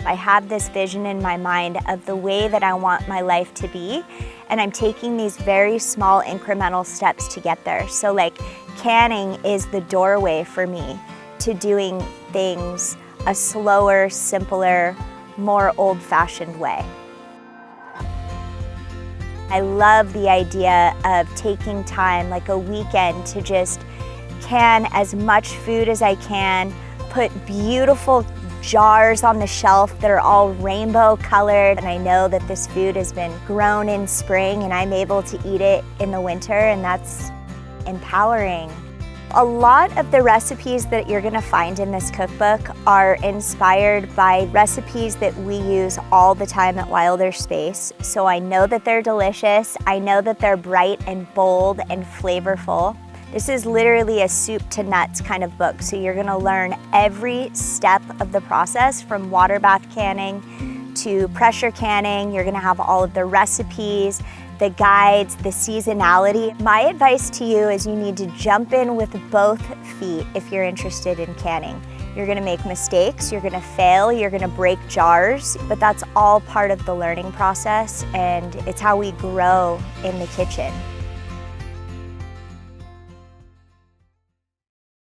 I have this vision in my mind of the way that I want my life to be, and I'm taking these very small incremental steps to get there. So like canning is the doorway for me to doing things a slower, simpler, more old-fashioned way. I love the idea of taking time, like a weekend, to just can as much food as I can, put beautiful jars on the shelf that are all rainbow colored, and I know that this food has been grown in spring and I'm able to eat it in the winter, and that's empowering. A lot of the recipes that you're gonna find in this cookbook are inspired by recipes that we use all the time at Wilder Space. So I know that they're delicious. I know that they're bright and bold and flavorful. This is literally a soup to nuts kind of book. So you're gonna learn every step of the process, from water bath canning to pressure canning. You're gonna have all of the recipes, the guides, the seasonality. My advice to you is you need to jump in with both feet if you're interested in canning. You're gonna make mistakes, you're gonna fail, you're gonna break jars, but that's all part of the learning process, and it's how we grow in the kitchen.